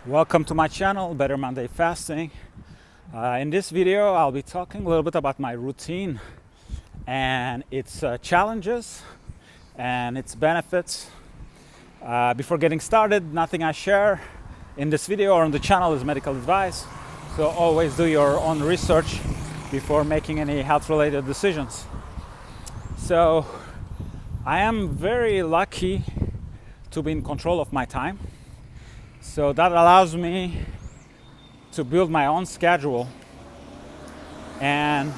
Welcome to my channel, Better Monday Fasting. In this video, I'll be talking a little bit about my routine and its challenges and its benefits. Before getting started, nothing I share in this video or on the channel is medical advice. So always do your own research before making any health-related decisions. So I am very lucky to be in control of my time. So that allows me to build my own schedule. And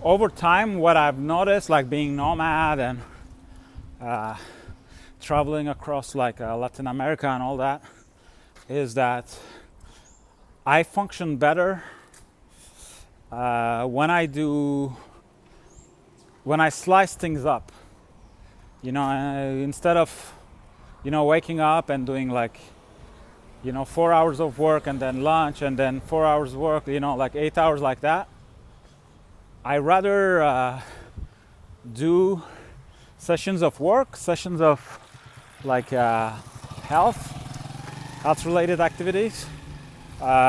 over time, what I've noticed, like being nomad and traveling across Latin America and all that, is that I function better when I slice things up. Instead of waking up and doing 4 hours of work and then lunch and then 4 hours work, 8 hours like that. I rather do sessions of work, sessions of health related activities,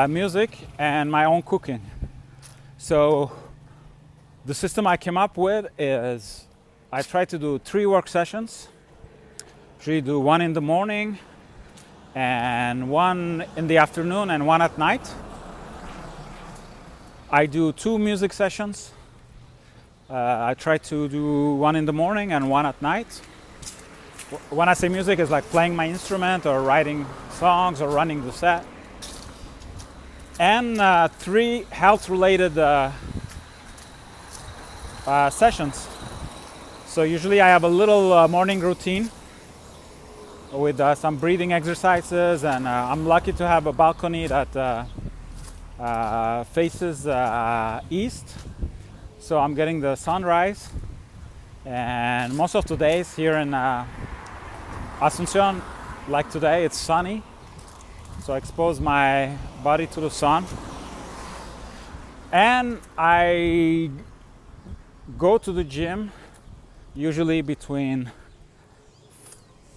music, and my own cooking. So the system I came up with is I try to do 3 work sessions. Usually do 1 in the morning and 1 in the afternoon and 1 at night. I do 2 music sessions. I try to do 1 in the morning and 1 at night. When I say music, it's like playing my instrument or writing songs or running the set. And 3 health-related sessions. So usually I have a little morning routine with some breathing exercises, and I'm lucky to have a balcony that faces east, so I'm getting the sunrise. And most of the days here in Asunción, like today, it's sunny, so I expose my body to the sun. And I go to the gym usually between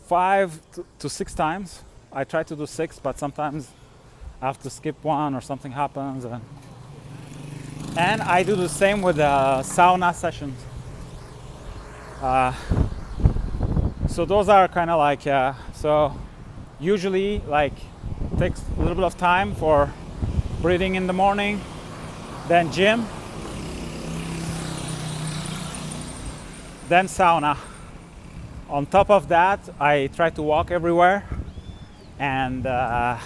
5 to 6 times. I try to do 6, but sometimes I have to skip 1 or something happens. And I do the same with sauna sessions. So those are kind of so usually takes a little bit of time for breathing in the morning, then gym, then sauna. On top of that, I try to walk everywhere, and I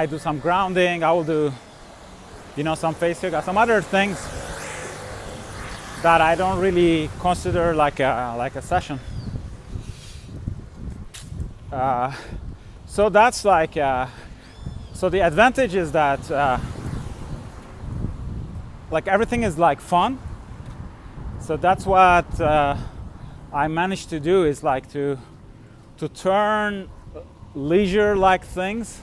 do some grounding. I will do, some face yoga, some other things that I don't really consider like a session. So that's so the advantage is that everything is fun. So that's what I managed to do, is to turn leisure-like things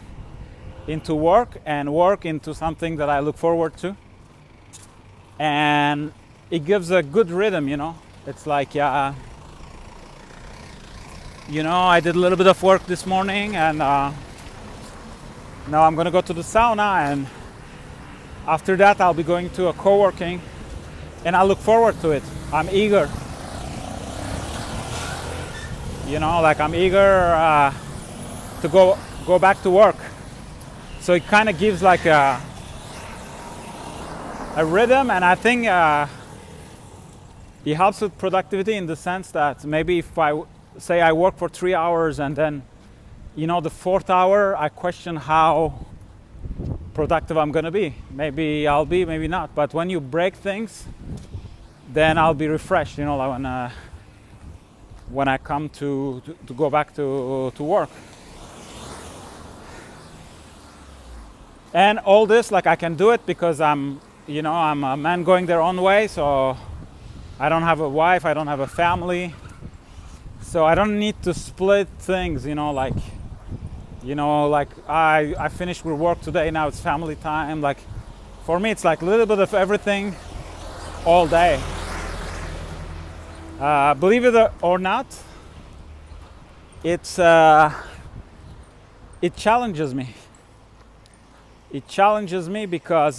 into work, and work into something that I look forward to. And it gives a good rhythm, It's I did a little bit of work this morning, and now I'm going to go to the sauna, and after that I'll be going to a co-working. And I look forward to it. I'm eager. I'm eager to go back to work. So it kind of gives a rhythm, and I think it helps with productivity in the sense that maybe if I say I work for 3 hours and then, the 4th hour, I question how productive I'm going to be. Maybe I'll be, maybe not. But when you break things, then I'll be refreshed, when I come to go back to work. And all this, I can do it because I'm a man going their own way. So I don't have a wife, I don't have a family. So I don't need to split things, I finished with work today, now it's family time. For me, it's a little bit of everything all day. Believe it or not, it's it challenges me. It challenges me because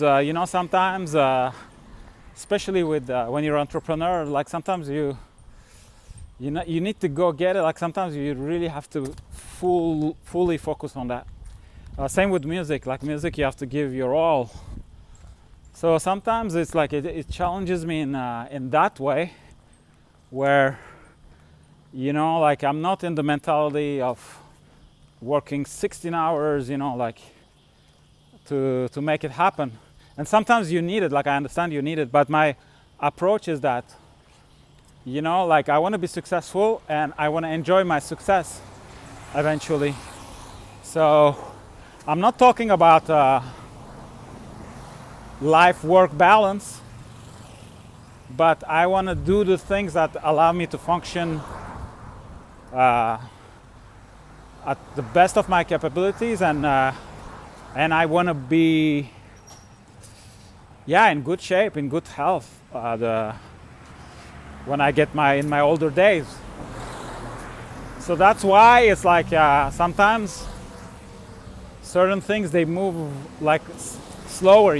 sometimes, especially with when you're an entrepreneur, like sometimes you need to go get it. Like sometimes you really have to fully focus on that. Same with music. Like music, you have to give your all. So sometimes it's like it challenges me in that way, where like I'm not in the mentality of working 16 hours, like to make it happen. And sometimes you need it. Like I understand you need it, but my approach is that like I want to be successful and I want to enjoy my success eventually. So I'm not talking about life-work balance, but I want to do the things that allow me to function at the best of my capabilities, and I want to be in good shape, in good health when I get in my older days. So that's why it's like sometimes certain things they move like slower,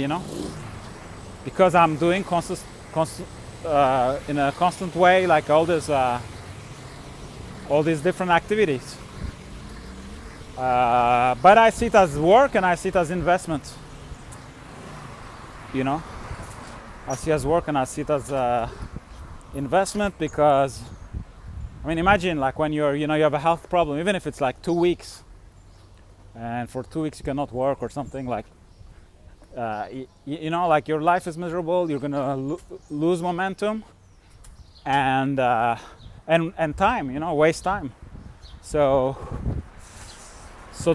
because I'm doing in a constant way, like all these different activities. But I see it as work and I see it as investment. I see it as work and I see it as investment, because imagine like when you have a health problem, even if it's like 2 weeks, and for 2 weeks you cannot work or something, like like your life is miserable, you're gonna lose momentum and time, waste time. So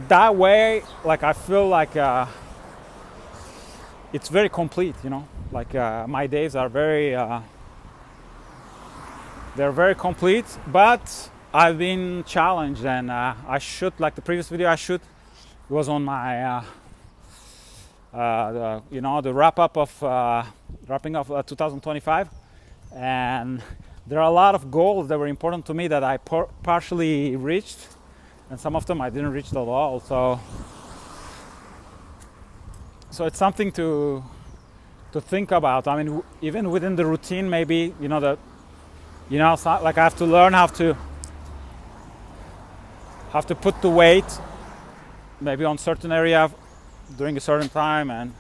that way, like I feel like it's very complete, like my days are they're very complete. But I've been challenged, and I shoot, like the previous video it was on my the wrapping up 2025, and there are a lot of goals that were important to me that I partially reached, and some of them I didn't reach at all. So it's something to think about. Even within the routine, maybe like I have to learn how to put the weight maybe on certain area during a certain time, and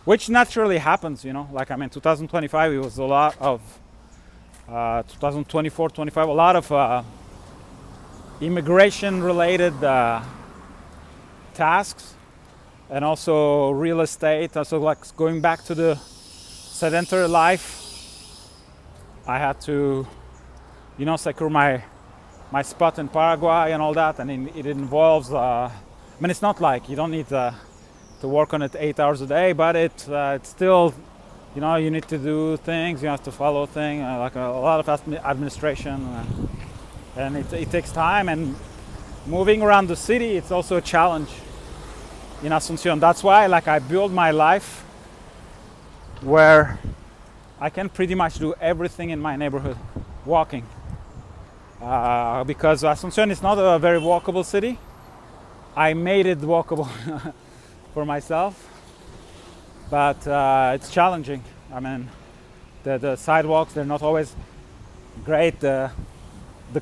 which naturally happens, like 2025 it was a lot of 2024 25 a lot of immigration related tasks, and also real estate. So like going back to the sedentary life, I had to secure my spot in Paraguay and all that, and it involves it's not like you don't need to work on it 8 hours a day, but it's still, you need to do things, you have to follow things, like a lot of administration, and it takes time. And moving around the city, it's also a challenge in Asunción. That's why like I build my life where I can pretty much do everything in my neighborhood walking, because Asunción is not a very walkable city. I made it walkable for myself, but it's challenging. The sidewalks, they're not always great. The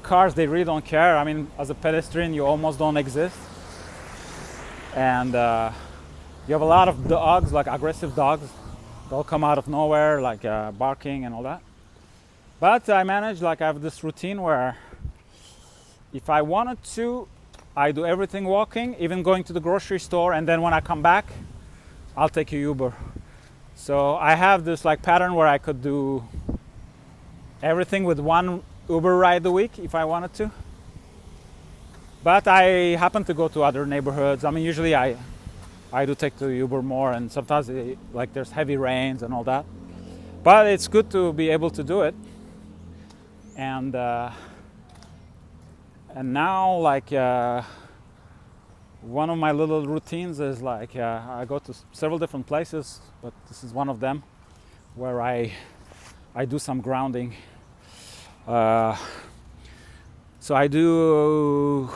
cars, they really don't care. As a pedestrian, you almost don't exist, and you have a lot of dogs, like aggressive dogs. They'll come out of nowhere, like barking and all that. But I manage, like I have this routine where if I wanted to, I do everything walking, even going to the grocery store, and then when I come back, I'll take a Uber. So I have this like pattern where I could do everything with one Uber ride a week if I wanted to. But I happen to go to other neighborhoods. Usually I do take the Uber more, and sometimes like there's heavy rains and all that. But it's good to be able to do it. And now, like one of my little routines is like I go to several different places, but this is one of them where I do some grounding. So I do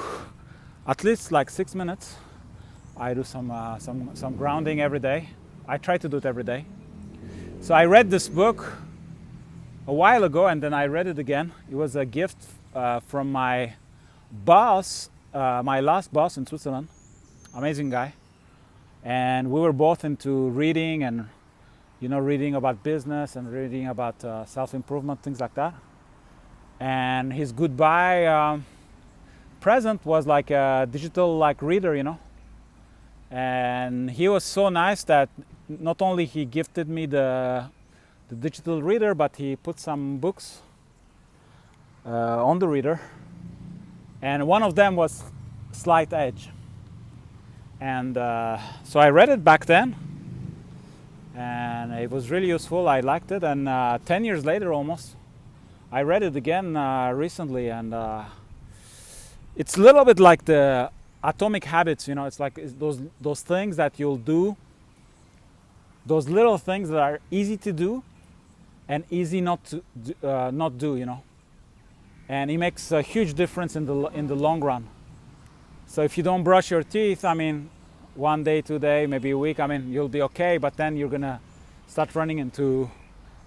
at least like 6 minutes. I do some grounding every day. I try to do it every day. So I read this book a while ago, and then I read it again. It was a gift from my boss, my last boss in Switzerland. Amazing guy. And we were both into reading and, reading about business and reading about self-improvement, things like that. And his goodbye present was like a digital reader, And he was so nice that not only he gifted me the digital reader, but he put some books on the reader. And one of them was Slight Edge. And so I read it back then, and it was really useful. I liked it, and 10 years later almost, I read it again recently, and it's a little bit like the Atomic Habits, It's like those things that you'll do, those little things that are easy to do and easy not to not do, And it makes a huge difference in the long run. So if you don't brush your teeth, one day, 2 days, maybe a week, you'll be okay, but then you're gonna start running into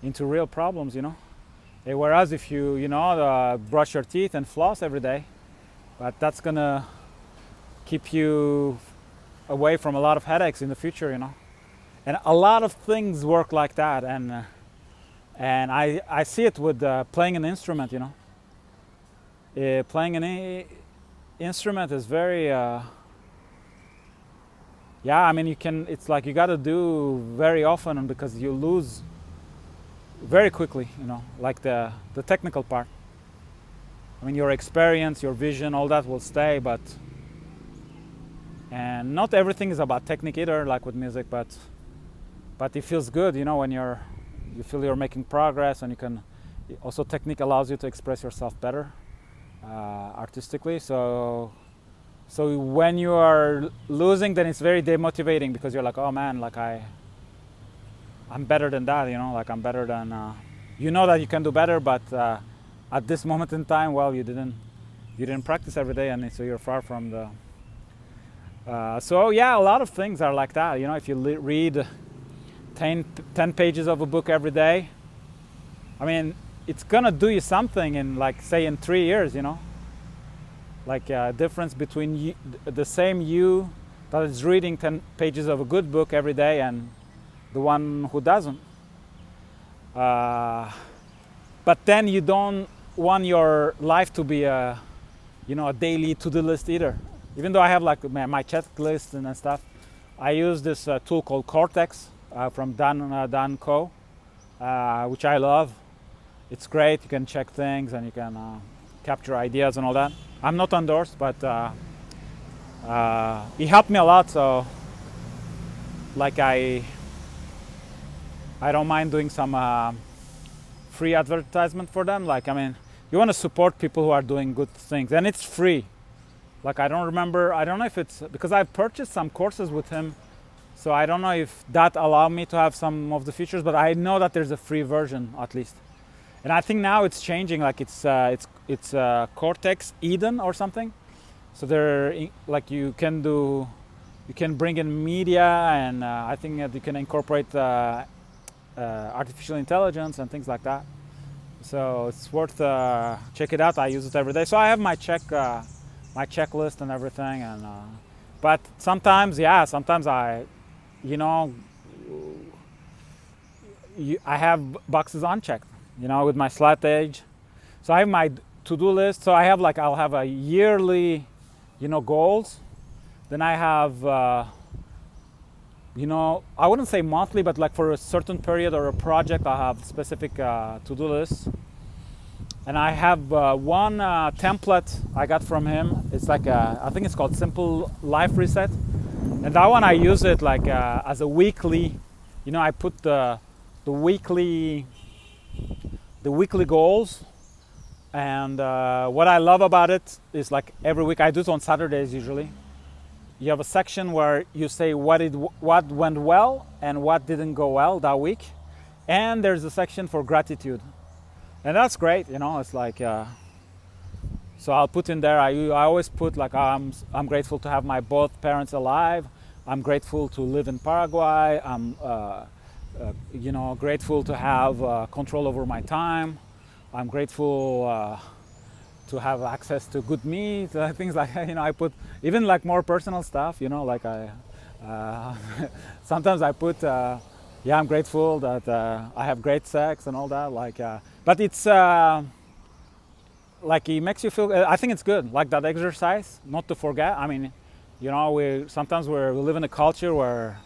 real problems, Whereas if you, brush your teeth and floss every day, but that's gonna keep you away from a lot of headaches in the future, And a lot of things work like that, and I see it with playing an instrument, Playing an instrument is very, it's like you gotta do very often, because you lose very quickly, like the technical part. Your experience, your vision, all that will stay, and not everything is about technique either, like with music, but it feels good, when you feel you're making progress, and you can also, technique allows you to express yourself better artistically. So when you are losing, then it's very demotivating, because you're like, oh man, like I'm better than that, I'm better than that you can do better, but at this moment in time, well, you didn't practice every day, and so you're far from the a lot of things are like that, if you read 10 pages of a book every day, it's gonna do you something in, in 3 years, like a difference between the same you that is reading 10 pages of a good book every day and the one who doesn't. But then you don't want your life to be a daily to-do list either. Even though I have my checklist and stuff, I use this tool called Cortex from Dan Co, which I love. It's great. You can check things, and you can capture ideas and all that. I'm not endorsed, but it helped me a lot. So, I don't mind doing some free advertisement for them. You want to support people who are doing good things, and it's free. I don't know if it's because I've purchased some courses with him, so I don't know if that allowed me to have some of the features, but I know that there's a free version at least. And I think now it's changing, it's Cortex Eden or something. So you can bring in media, and I think that you can incorporate artificial intelligence and things like that. So it's worth check it out. I use it every day. So I have my checklist and everything, and but sometimes I have boxes unchecked, with my Slight Edge. So I have my to-do list. So I'll have a yearly, goals. Then I have, I wouldn't say monthly, but for a certain period or a project, I have specific to-do lists. And I have one template I got from him. It's I think it's called Simple Life Reset. And that one I use it as a weekly, I put the weekly goals. And what I love about it is every week, I do it on Saturdays usually. You have a section where you say what went well and what didn't go well that week. And there's a section for gratitude. And that's great, it's So I'll put in there, I always put like I'm grateful to have my both parents alive. I'm grateful to live in Paraguay. I'm grateful to have control over my time. I'm grateful to have access to good meat, things like that. I put even like more personal stuff. Like I sometimes I put I'm grateful that I have great sex and all that. But it's like it makes you feel. I think it's good, like that exercise. Not to forget. I mean, we live in a culture where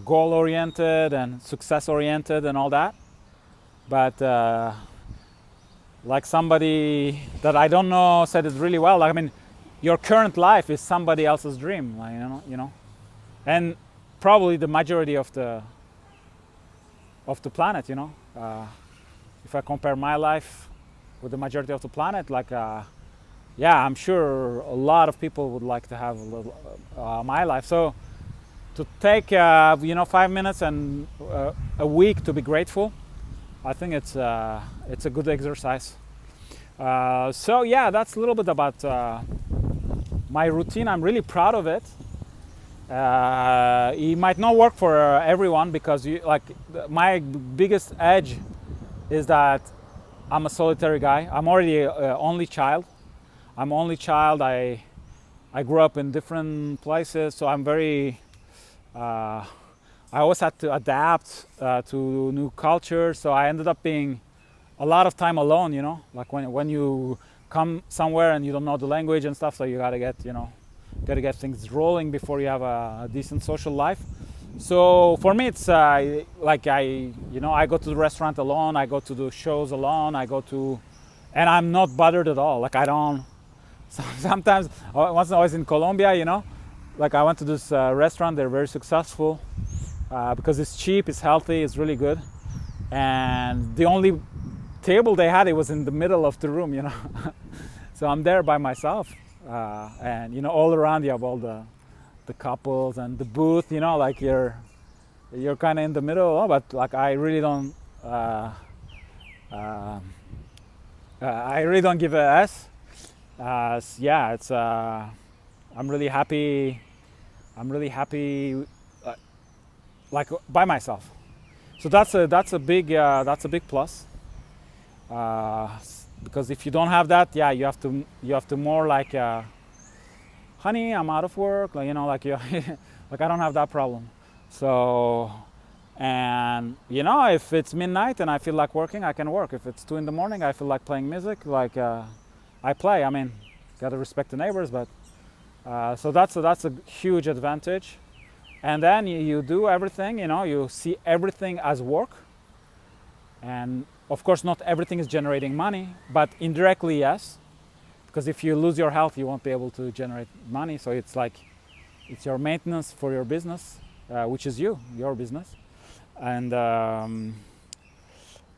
goal-oriented and success-oriented and all that. But like somebody that I don't know said it really well. Like, I mean, your current life is somebody else's dream. Like, and probably the majority of the planet. If I compare my life with the majority of the planet, like I'm sure a lot of people would like to have my life. So to take 5 minutes and a week to be grateful, I think it's a good exercise. So yeah, that's a little bit about my routine. I'm really proud of it. It might not work for everyone because my biggest edge is that I'm a solitary guy. I'm already only child. I grew up in different places, so I'm very. I always had to adapt to new cultures, so I ended up being a lot of time alone. Like when you come somewhere and you don't know the language and stuff, so you gotta get things rolling before you have a decent social life. So for me, it's I go to the restaurant alone, I go to the shows alone, and I'm not bothered at all. Like I don't. Sometimes, once I was in Colombia, like I went to this restaurant. They're very successful because it's cheap, it's healthy, it's really good. And the only table they had, it was in the middle of the room. So I'm there by myself, and all around you have all the couples and the booth. Like you're kind of in the middle. But like I really don't. I really don't give a s. It's. I'm really happy. Like by myself. So that's a big plus. Because if you don't have that, you have to more like, honey, I'm out of work. Like like you, like I don't have that problem. So, and if it's midnight and I feel like working, I can work. If it's 2 a.m, I feel like playing music. Like I play. I mean, gotta respect the neighbors, but so that's a huge advantage. And then you do everything. You see everything as work. And of course, not everything is generating money, but indirectly, yes. Because if you lose your health, you won't be able to generate money. So it's like, it's your maintenance for your business, which is your business. And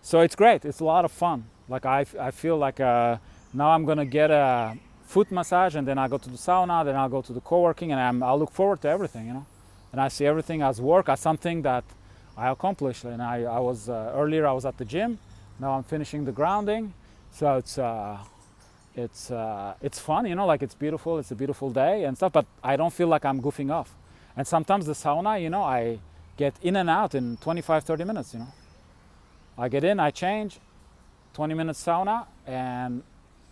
so it's great. It's a lot of fun. Like I feel like now I'm gonna get a foot massage, and then I go to the sauna, then I'll go to the co-working, and I'll look forward to everything, And I see everything as work, as something that I accomplished. And I was earlier I was at the gym. Now I'm finishing the grounding. So it's fun, like it's beautiful. It's a beautiful day and stuff. But I don't feel like I'm goofing off. And sometimes the sauna, I get in and out in 25-30 minutes. I get in, I change, 20 minutes sauna and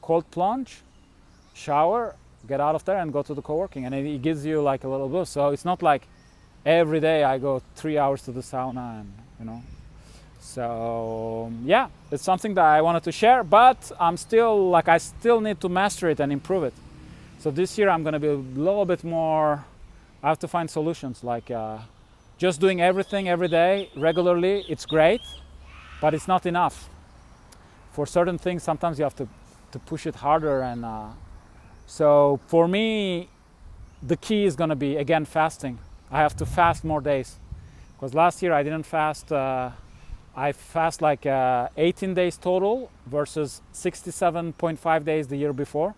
cold plunge, shower, get out of there and go to the co-working, and it gives you like a little boost. So it's not like every day I go 3 hours to the sauna, and so yeah, it's something that I wanted to share, but I still need to master it and improve it. So this year I'm going to be a little bit more. I have to find solutions, like just doing everything every day regularly. It's great, but it's not enough. For certain things, sometimes you have to push it harder, and so for me, the key is going to be, again, fasting. I have to fast more days, because last year I didn't fast. I fast like 18 days total versus 67.5 days the year before.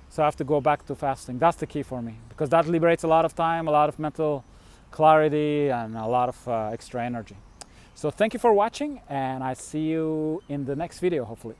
So I have to go back to fasting. That's the key for me, because that liberates a lot of time, a lot of mental clarity, and a lot of extra energy. So thank you for watching, and I see you in the next video, hopefully.